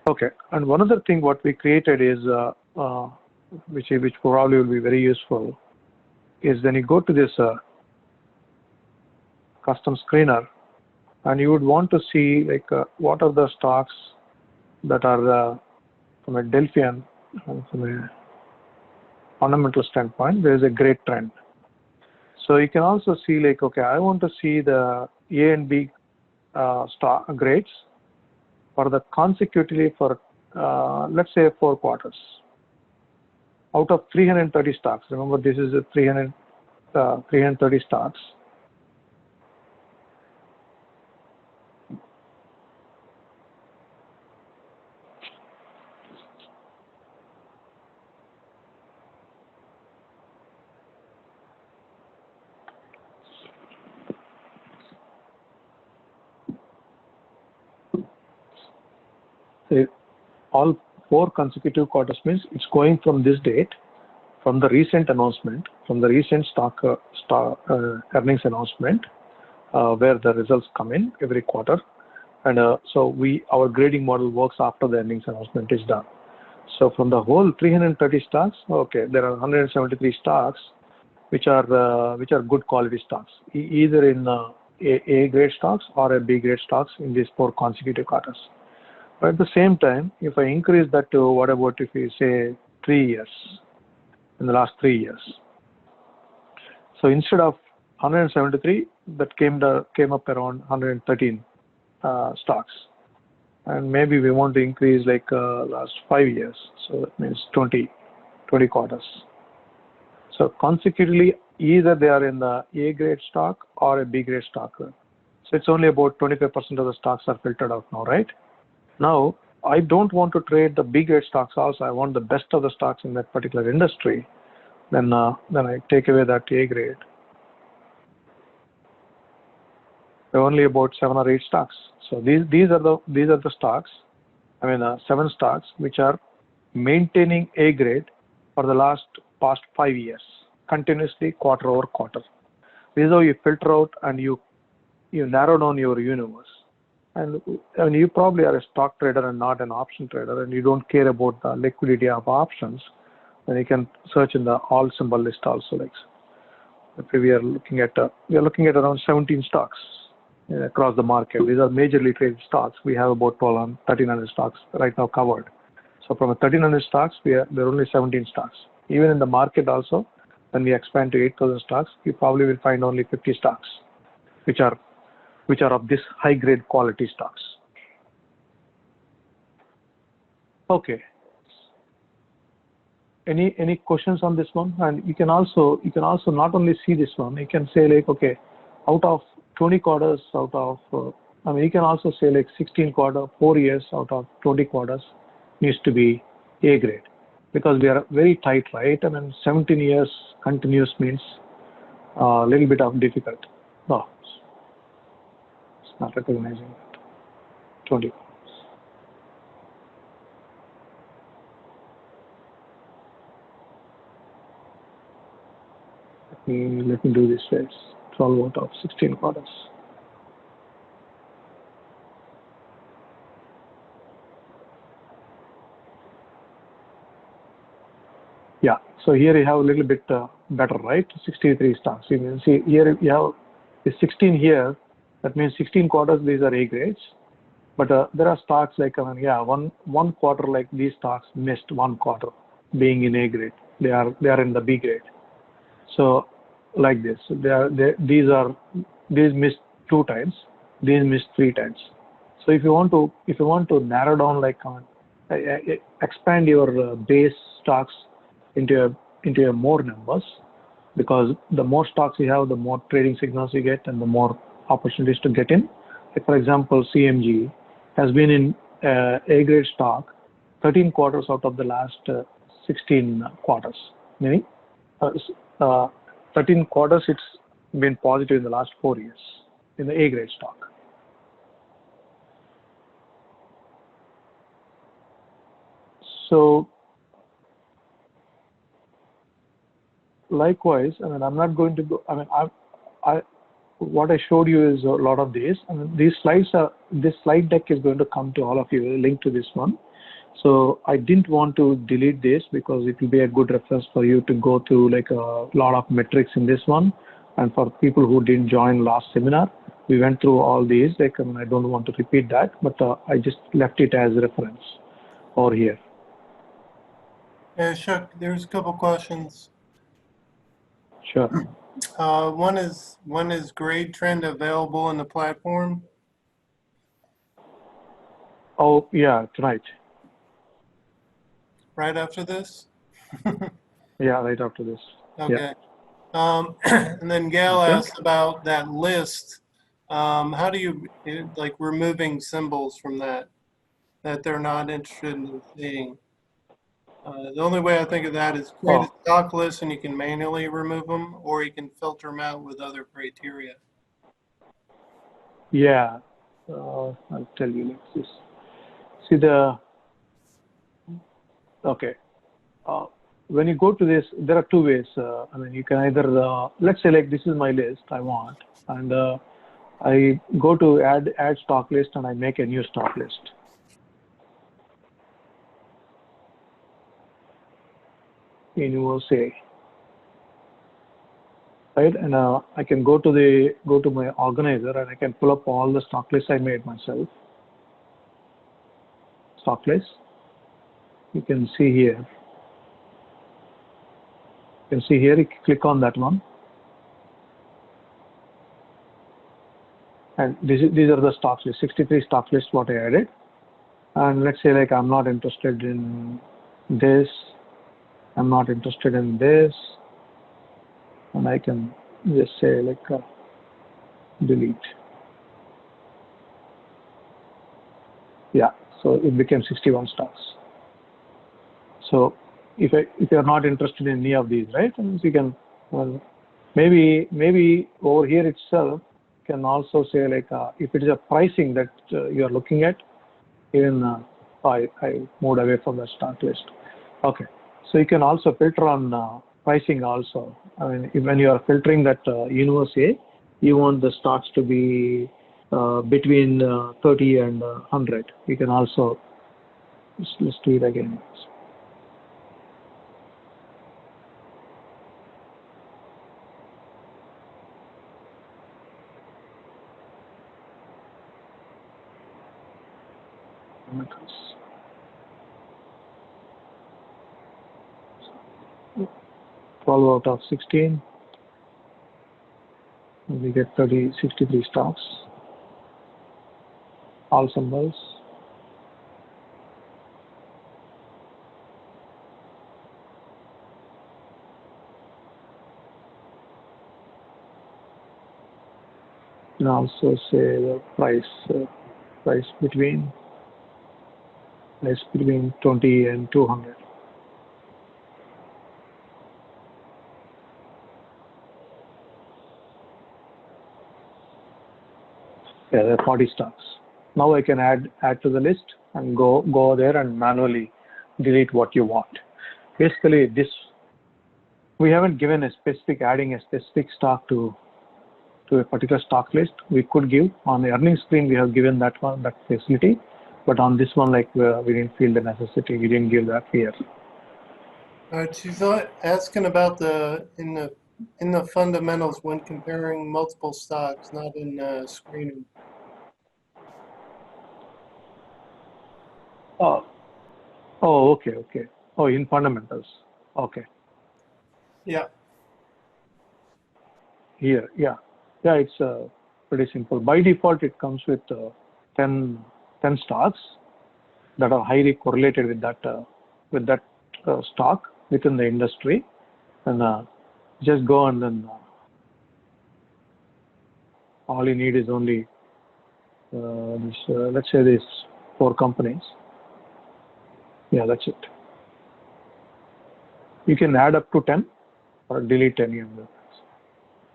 Okay, and one other thing what we created is, which probably will be very useful, is when you go to this custom screener, and you would want to see like what are the stocks that are from a Delphian, from a fundamental standpoint, there is a great trend. So you can also see like, okay, I want to see the A and B stock grades for the consecutively for let's say 4 quarters out of 330 stocks. Remember, this is a 330 stocks. So all 4 consecutive quarters means it's going from this date, from the recent announcement, from the recent earnings announcement, where the results come in every quarter, and so our grading model works after the earnings announcement is done. So from the whole 330 stocks, okay, there are 173 stocks which are good quality stocks, either in A grade stocks or a B grade stocks in these 4 consecutive quarters. But at the same time, if I increase that to what about if we say 3 years, in the last 3 years. So instead of 173, that came up around 113 stocks, and maybe we want to increase like last 5 years. So that means 20 quarters. So consecutively, either they are in the A grade stock or a B grade stock. So it's only about 25% of the stocks are filtered out now, right? Now, I don't want to trade the B grade stocks also. I want the best of the stocks in that particular industry. Then I take away that A grade. There are only about 7 or 8 stocks. So these are the stocks. I mean 7 stocks which are maintaining A grade for the past 5 years, continuously quarter over quarter. This is how you filter out and you narrow down your universe. And you probably are a stock trader and not an option trader, and you don't care about the liquidity of options, then you can search in the all symbol list also. Like, if we are looking at around 17 stocks across the market. These are majorly traded stocks. We have about 1,300 stocks right now covered. So from 1,300 stocks, there are only 17 stocks. Even in the market also, when we expand to 8,000 stocks, you probably will find only 50 stocks, which are of this high grade quality stocks. Okay. Any questions on this one? And you can also not only see this one, you can say like, okay, out of 20 quarters, you can also say like 16 quarter, 4 years out of 20 quarters needs to be A grade, because we are very tight, right? I mean 17 years continuous means a little bit of difficult. No. Not recognizing that. 20. Let me do this way. 12 out of 16 quarters. Yeah. So here you have a little bit better, right? 63 stocks. You can see here you have the 16 here. That means 16 quarters, these are A grades. But there are stocks like, one quarter, like these stocks missed 1 quarter being in A grade. They are in the B grade. So like this, these missed 2 times, these missed 3 times. So if you want to narrow down, like expand your base stocks into more numbers, because the more stocks you have, the more trading signals you get and the more opportunities to get in. Like for example, CMG has been in A grade stock 13 quarters out of the last 16 quarters. Meaning 13 quarters it's been positive in the last 4 years in the A grade stock. So likewise, I'm not going to go. What I showed you is a lot of these. These slides this slide deck is going to come to all of you. Link to this one. So I didn't want to delete this because it will be a good reference for you to go through like a lot of metrics in this one. And for people who didn't join last seminar, we went through all these. Like, I mean, I don't want to repeat that, but I just left it as a reference over here. Yeah, Ashok, there's a couple questions. Sure. One is grade trend available in the platform? Oh, yeah, tonight. Right after this? Yeah, right after this. Okay. Yeah. And then Gal Okay. asked about that list. How do you, like, removing symbols from that they're not interested in seeing? The only way I think of that is create a stock list and you can manually remove them, or you can filter them out with other criteria. Yeah, I'll tell you like this. See okay. When you go to this, there are two ways. I mean, you can either, let's say like this is my list I want, and I go to add stock list and I make a new stock list. Universe A. Right, and I can go to my organizer and I can pull up all the stock lists I made myself. Stock list. You can see here. You can see here. You click on that one, and these are the stock lists. 63 stock lists what I added. And let's say like I'm not interested in this. I'm not interested in this, and I can just say like delete. Yeah, so it became 61 stocks. So if you're not interested in any of these, right, and you can, well, maybe over here itself can also say like if it is a pricing that you are looking at, even I moved away from the stock list. Okay, so you can also filter on pricing also. I mean, when you are filtering that universe A, you want the stocks to be between 30 and 100. You can also, let's do it again. Metals. 12 out of 16. We get 63 stocks. All symbols. And also say the price between 20 and 200. Yeah, there are 40 stocks. Now I can add to the list and go there and manually delete what you want. Basically, this we haven't given a specific adding a specific stock to a particular stock list. We could give on the earnings screen. We have given that facility, but on this one, like we didn't feel the necessity. We didn't give that here. All right, she's asking about in the fundamentals when comparing multiple stocks, not in screening. Oh, okay. Oh, in fundamentals. Okay. Yeah. Here, yeah. It's pretty simple. By default, it comes with 10 stocks that are highly correlated with that stock within the industry, and just go and then all you need is only let's say these 4 companies. Yeah, that's it. You can add up to 10 or delete any of them.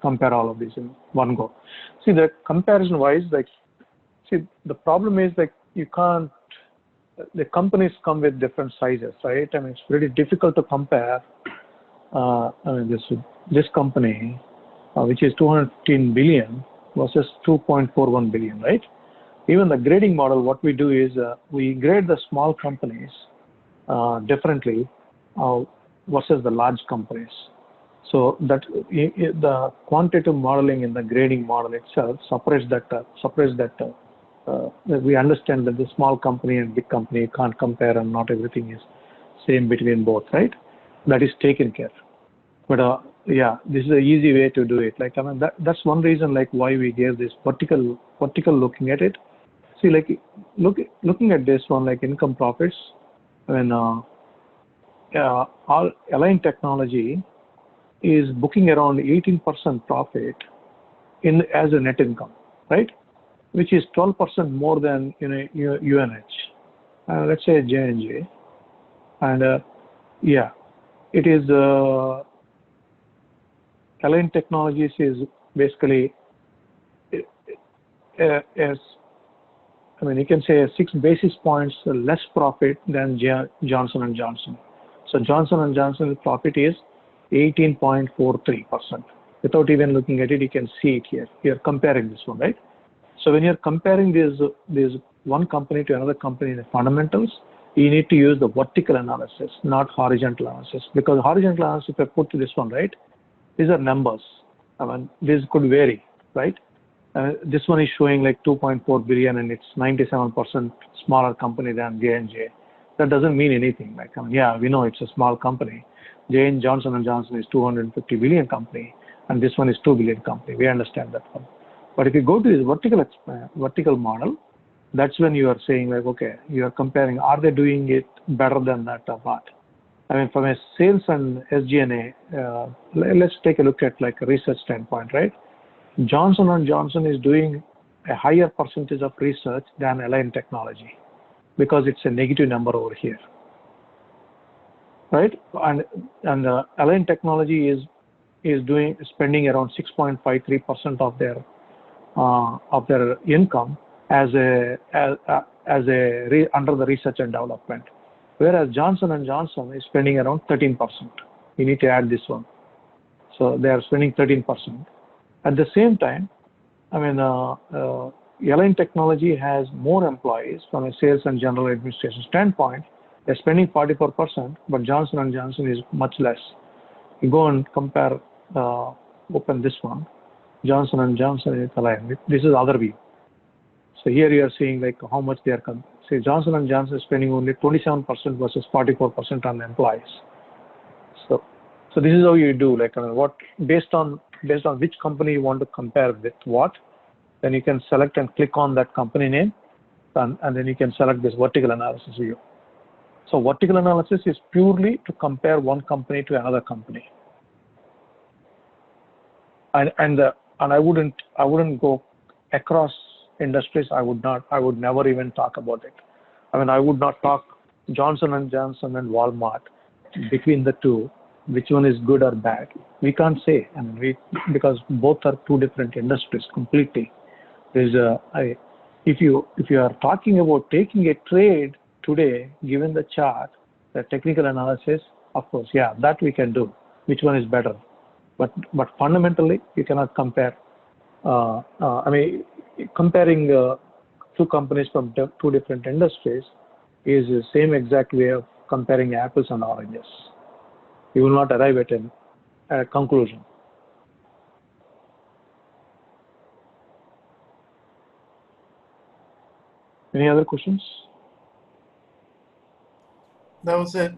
Compare all of these in one go. See, the comparison wise, like, see, the problem is like you can't, the companies come with different sizes, right? I mean, it's pretty difficult to compare. I mean, this company, which is 215 billion versus 2.41 billion, right? Even the grading model, what we do is we grade the small companies differently versus the large companies. So that the quantitative modeling in the grading model itself separates that we understand that the small company and big company can't compare, and not everything is same between both, right? That is taken care. But yeah, this is an easy way to do it. Like, I mean, that's one reason like why we gave this vertical looking at it. See, like looking at this one, like income profits, when all Align Technology is booking around 18% profit in as a net income, right? Which is 12% more than UNH. Let's say J&J, and yeah, it is Align Technologies is basically as I mean, you can say 6 basis points less profit than Johnson & Johnson. So Johnson & Johnson's profit is 18.43%. Without even looking at it, you can see it here. You're comparing this one, right? So when you're comparing this one company to another company in the fundamentals, you need to use the vertical analysis, not horizontal analysis. Because horizontal analysis, if I put to this one, right, these are numbers. I mean, this could vary, right? This one is showing like 2.4 billion and it's 97% smaller company than J&J. That doesn't mean anything. Like, I mean, yeah, we know it's a small company. Johnson & Johnson is 250 billion company, and this one is 2 billion company. We understand that one. But if you go to this vertical model, that's when you are saying like, okay, you are comparing, are they doing it better than that or not? I mean, from a sales and SG&A, let's take a look at like a research standpoint, right? Johnson & Johnson is doing a higher percentage of research than Align Technology because it's a negative number over here, right? And Align Technology is spending around 6.53% of their income under the research and development, whereas Johnson & Johnson is spending around 13%. You need to add this one. So they are spending 13%. At the same time, I mean, Align Technology has more employees from a sales and general administration standpoint. They're spending 44%, but Johnson & Johnson is much less. You go and compare, open this one, Johnson & Johnson is Align. This is other view. So here you are seeing like how much they are, say Johnson & Johnson is spending only 27% versus 44% on employees. So this is how you do, like, I mean, what based on which company you want to compare with what, then you can select and click on that company name, and then you can select this vertical analysis view. So vertical analysis is purely to compare one company to another company. And I wouldn't go across industries. I would never even talk about it. I mean, I would not talk Johnson & Johnson and Walmart between the two. Which one is good or bad? We can't say, I mean, because both are two different industries completely. If you are talking about taking a trade today, given the chart, the technical analysis, of course, yeah, that we can do. Which one is better? But fundamentally, you cannot compare. I mean, comparing two companies from two different industries is the same exact way of comparing apples and oranges. You will not arrive at a conclusion. Any other questions? That was it.